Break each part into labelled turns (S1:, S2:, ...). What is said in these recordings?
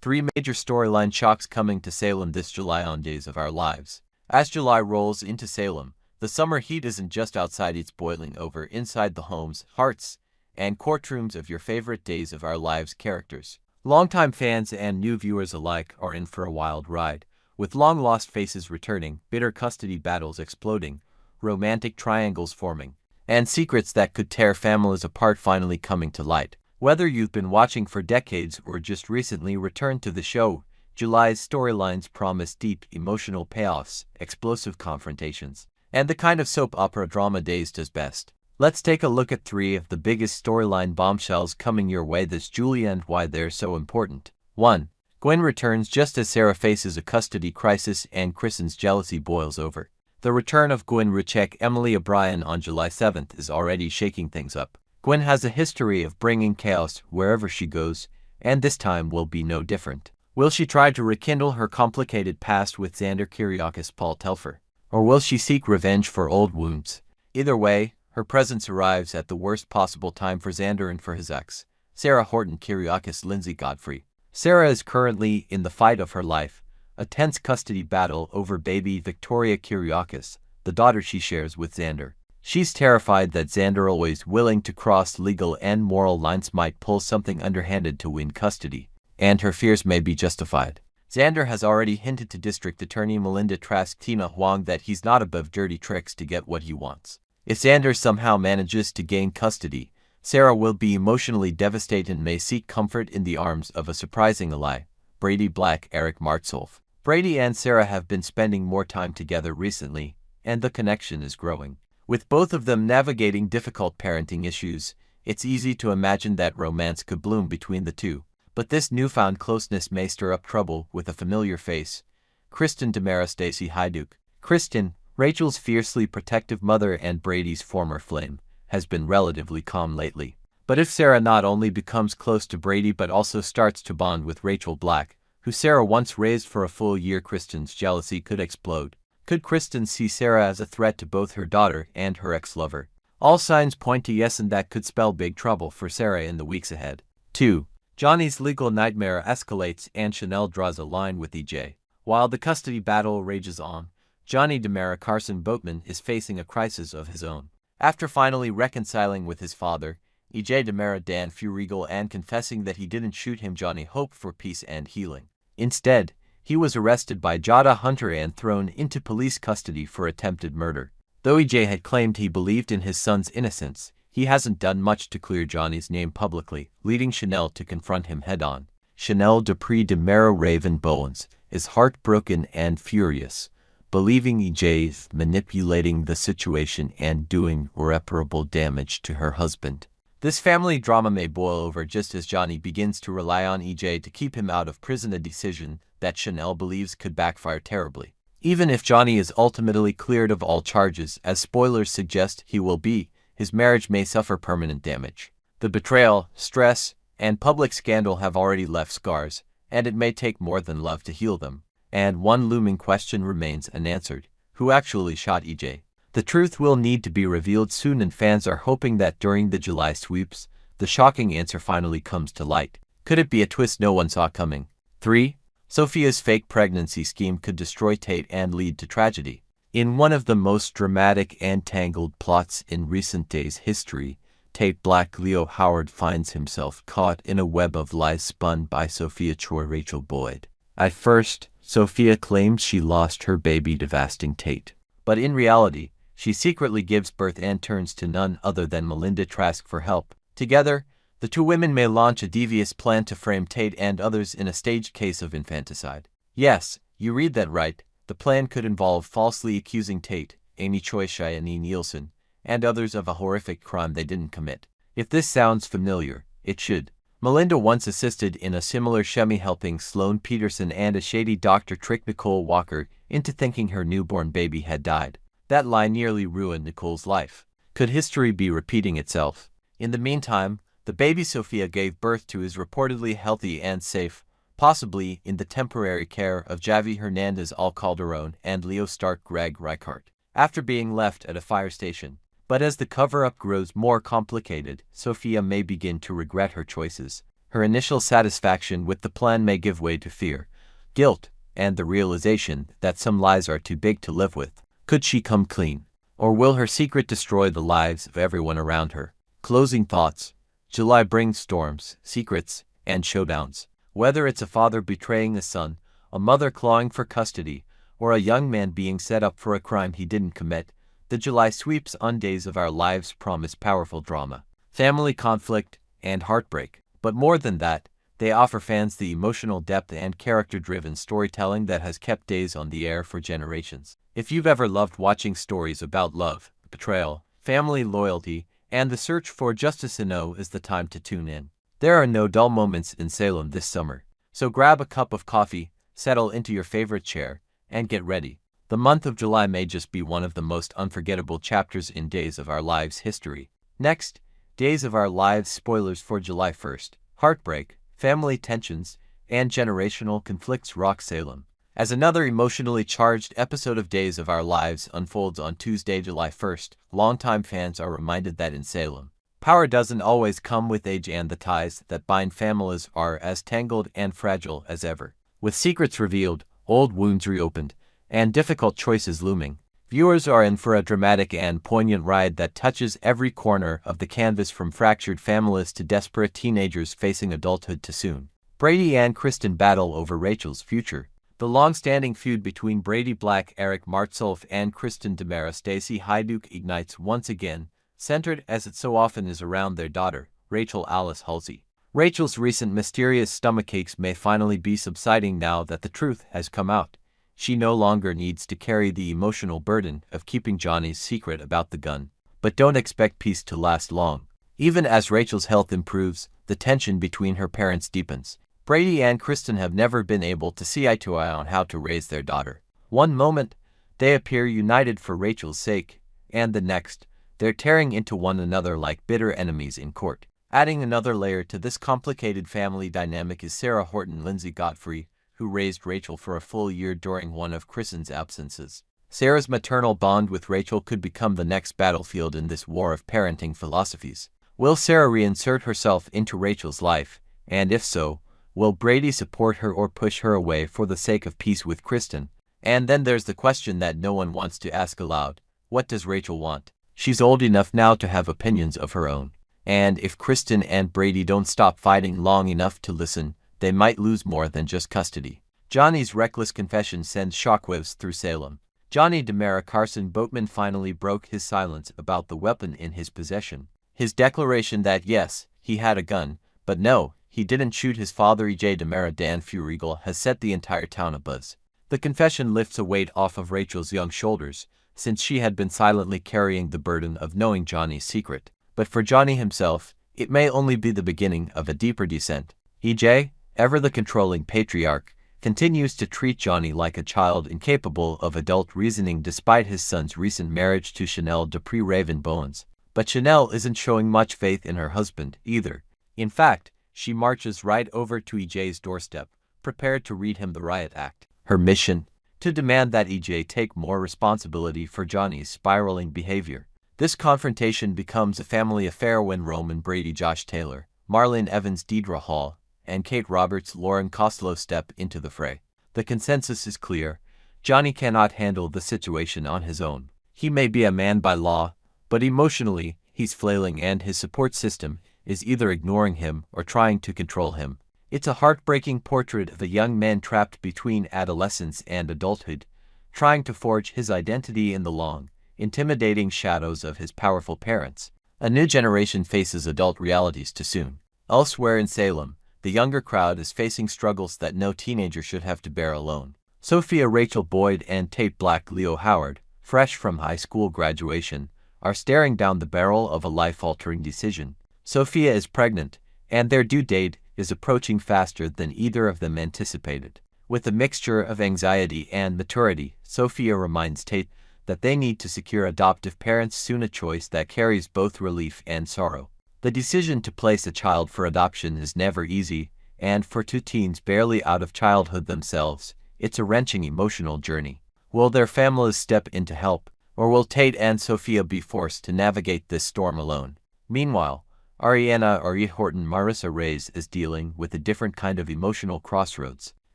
S1: Three major storyline shocks coming to Salem this July on Days of Our Lives. As July rolls into Salem, the summer heat isn't just outside, it's boiling over inside the homes, hearts, and courtrooms of your favorite Days of Our Lives characters. Longtime fans and new viewers alike are in for a wild ride, with long-lost faces returning, bitter custody battles exploding, romantic triangles forming, and secrets that could tear families apart finally coming to light. Whether you've been watching for decades or just recently returned to the show, July's storylines promise deep emotional payoffs, explosive confrontations, and the kind of soap opera drama Days does best. Let's take a look at three of the biggest storyline bombshells coming your way this July and why they're so important. 1. Gwen returns just as Sarah faces a custody crisis and Kristen's jealousy boils over. The return of Gwen Ritchek Emily O'Brien on July 7th is already shaking things up. Gwen has a history of bringing chaos wherever she goes, and this time will be no different. Will she try to rekindle her complicated past with Xander Kyriakis Paul Telfer? Or will she seek revenge for old wounds? Either way, her presence arrives at the worst possible time for Xander and for his ex, Sarah Horton Kyriakis Lindsay Godfrey. Sarah is currently in the fight of her life, a tense custody battle over baby Victoria Kyriakis, the daughter she shares with Xander. She's terrified that Xander, always willing to cross legal and moral lines, might pull something underhanded to win custody, and her fears may be justified. Xander has already hinted to District Attorney Melinda Trask Tina Huang that he's not above dirty tricks to get what he wants. If Xander somehow manages to gain custody, Sarah will be emotionally devastated and may seek comfort in the arms of a surprising ally, Brady Black Eric Martsolf. Brady and Sarah have been spending more time together recently, and the connection is growing. With both of them navigating difficult parenting issues, it's easy to imagine that romance could bloom between the two. But this newfound closeness may stir up trouble with a familiar face, Kristen Demara Stacey Hyduke. Kristen, Rachel's fiercely protective mother and Brady's former flame, has been relatively calm lately. But if Sarah not only becomes close to Brady but also starts to bond with Rachel Black, who Sarah once raised for a full year, Kristen's jealousy could explode. Could Kristen see Sarah as a threat to both her daughter and her ex-lover? All signs point to yes, and that could spell big trouble for Sarah in the weeks ahead. 2. Johnny's legal nightmare escalates and Chanel draws a line with EJ. While the custody battle rages on, Johnny Demara Carson Boatman is facing a crisis of his own. After finally reconciling with his father, EJ Demara Dan Furigal, and confessing that he didn't shoot him, Johnny hoped for peace and healing. Instead, he was arrested by Jada Hunter and thrown into police custody for attempted murder. Though EJ had claimed he believed in his son's innocence, he hasn't done much to clear Johnny's name publicly, leading Chanel to confront him head-on. Chanel Dupree Demara Raven Bowens is heartbroken and furious, believing EJ is manipulating the situation and doing irreparable damage to her husband. This family drama may boil over just as Johnny begins to rely on EJ to keep him out of prison, a decision that Chanel believes could backfire terribly. Even if Johnny is ultimately cleared of all charges, as spoilers suggest he will be, his marriage may suffer permanent damage. The betrayal, stress, and public scandal have already left scars, and it may take more than love to heal them. And one looming question remains unanswered: who actually shot EJ? The truth will need to be revealed soon, and fans are hoping that during the July sweeps, the shocking answer finally comes to light. Could it be a twist no one saw coming? 3. Sophia's fake pregnancy scheme could destroy Tate and lead to tragedy. In one of the most dramatic and tangled plots in recent days' history, Tate Black Leo Howard finds himself caught in a web of lies spun by Sophia Choi Rachel Boyd. At first, Sophia claimed she lost her baby, devastating Tate. But in reality, she secretly gives birth and turns to none other than Melinda Trask for help. Together, the two women may launch a devious plan to frame Tate and others in a staged case of infanticide. Yes, you read that right. The plan could involve falsely accusing Tate, Amy Choi, Cheyenne Nielsen, and others of a horrific crime they didn't commit. If this sounds familiar, it should. Melinda once assisted in a similar shemi, helping Sloane Peterson and a shady doctor trick Nicole Walker into thinking her newborn baby had died. That lie nearly ruined Nicole's life. Could history be repeating itself? In the meantime, the baby Sophia gave birth to is reportedly healthy and safe, possibly in the temporary care of Javi Hernandez Al Calderon and Leo Stark Greg Reichardt, after being left at a fire station. But as the cover-up grows more complicated, Sophia may begin to regret her choices. Her initial satisfaction with the plan may give way to fear, guilt, and the realization that some lies are too big to live with. Could she come clean? Or will her secret destroy the lives of everyone around her? Closing thoughts. July brings storms, secrets, and showdowns. Whether it's a father betraying a son, a mother clawing for custody, or a young man being set up for a crime he didn't commit, the July sweeps on Days of Our Lives promise powerful drama, family conflict, and heartbreak. But more than that, they offer fans the emotional depth and character-driven storytelling that has kept Days on the air for generations. If you've ever loved watching stories about love, betrayal, family loyalty, and the search for justice, is the time to tune in. There are no dull moments in Salem this summer, so grab a cup of coffee, settle into your favorite chair, and get ready. The month of July may just be one of the most unforgettable chapters in Days of Our Lives history. Next, Days of Our Lives spoilers for July 1st. Heartbreak, family tensions, and generational conflicts rock Salem. As another emotionally charged episode of Days of Our Lives unfolds on Tuesday, July 1st, longtime fans are reminded that in Salem, power doesn't always come with age, and the ties that bind families are as tangled and fragile as ever. With secrets revealed, old wounds reopened, and difficult choices looming, viewers are in for a dramatic and poignant ride that touches every corner of the canvas, from fractured families to desperate teenagers facing adulthood too soon. Brady and Kristen battle over Rachel's future. The long-standing feud between Brady Black, Eric Martsolf, and Kristen DeMera Stacey Hyduke ignites once again, centered as it so often is around their daughter, Rachel Alice Halsey. Rachel's recent mysterious stomachaches may finally be subsiding now that the truth has come out. She no longer needs to carry the emotional burden of keeping Johnny's secret about the gun. But don't expect peace to last long. Even as Rachel's health improves, the tension between her parents deepens. Brady and Kristen have never been able to see eye to eye on how to raise their daughter. One moment, they appear united for Rachel's sake, and the next, they're tearing into one another like bitter enemies in court. Adding another layer to this complicated family dynamic is Sarah Horton Lindsay Godfrey, who raised Rachel for a full year during one of Kristen's absences. Sarah's maternal bond with Rachel could become the next battlefield in this war of parenting philosophies. Will Sarah reinsert herself into Rachel's life, and if so, will Brady support her or push her away for the sake of peace with Kristen? And then there's the question that no one wants to ask aloud. What does Rachel want? She's old enough now to have opinions of her own. And if Kristen and Brady don't stop fighting long enough to listen, they might lose more than just custody. Johnny's reckless confession sends shockwaves through Salem. Johnny DeMera Carson Boatman finally broke his silence about the weapon in his possession. His declaration that yes, he had a gun, but no, he didn't shoot his father E.J. DeMera Dan Furigal has set the entire town abuzz. The confession lifts a weight off of Rachel's young shoulders, since she had been silently carrying the burden of knowing Johnny's secret. But for Johnny himself, it may only be the beginning of a deeper descent. E.J., ever the controlling patriarch, continues to treat Johnny like a child incapable of adult reasoning despite his son's recent marriage to Chanel Dupree Raven Bowens. But Chanel isn't showing much faith in her husband, either. In fact, she marches right over to EJ's doorstep, prepared to read him the riot act. Her mission? To demand that EJ take more responsibility for Johnny's spiraling behavior. This confrontation becomes a family affair when Roman Brady Josh Taylor, Marlene Evans Deidre Hall, and Kate Roberts Lauren Costello step into the fray. The consensus is clear. Johnny cannot handle the situation on his own. He may be a man by law, but emotionally, he's flailing, and his support system is either ignoring him or trying to control him. It's a heartbreaking portrait of a young man trapped between adolescence and adulthood, trying to forge his identity in the long, intimidating shadows of his powerful parents. A new generation faces adult realities too soon. Elsewhere in Salem, the younger crowd is facing struggles that no teenager should have to bear alone. Sophia Rachel Boyd and Tate Black Leo Howard, fresh from high school graduation, are staring down the barrel of a life-altering decision. Sophia is pregnant, and their due date is approaching faster than either of them anticipated. With a mixture of anxiety and maturity, Sophia reminds Tate that they need to secure adoptive parents soon, a choice that carries both relief and sorrow. The decision to place a child for adoption is never easy, and for two teens barely out of childhood themselves, it's a wrenching emotional journey. Will their families step in to help, or will Tate and Sophia be forced to navigate this storm alone? Meanwhile, Ariana Horton Marissa Reyes is dealing with a different kind of emotional crossroads.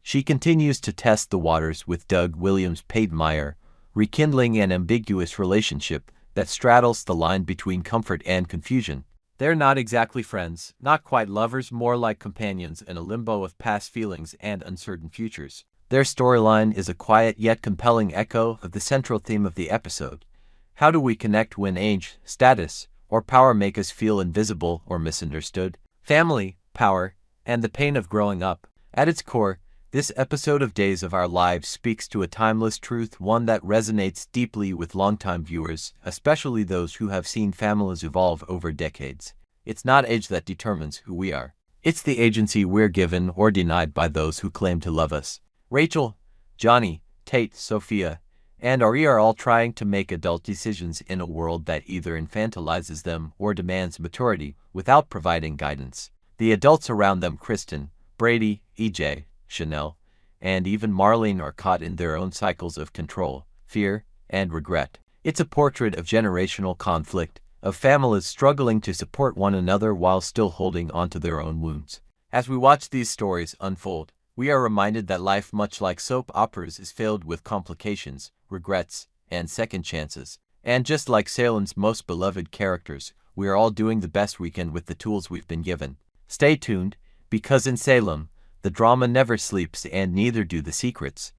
S1: She continues to test the waters with Doug Williams Peyton Meyer, rekindling an ambiguous relationship that straddles the line between comfort and confusion. They're not exactly friends, not quite lovers, more like companions in a limbo of past feelings and uncertain futures. Their storyline is a quiet yet compelling echo of the central theme of the episode. How do we connect when age, status, or power make us feel invisible or misunderstood? Family, power, and the pain of growing up. At its core, this episode of Days of Our Lives speaks to a timeless truth, one that resonates deeply with longtime viewers, especially those who have seen families evolve over decades. It's not age that determines who we are. It's the agency we're given or denied by those who claim to love us. Rachel, Johnny, Tate, Sophia, and Ari are all trying to make adult decisions in a world that either infantilizes them or demands maturity without providing guidance. The adults around them, Kristen, Brady, EJ, Chanel, and even Marlene, are caught in their own cycles of control, fear, and regret. It's a portrait of generational conflict, of families struggling to support one another while still holding onto their own wounds. As we watch these stories unfold, we are reminded that life, much like soap operas, is filled with complications, regrets, and second chances. And just like Salem's most beloved characters, we are all doing the best we can with the tools we've been given. Stay tuned, because in Salem, the drama never sleeps and neither do the secrets.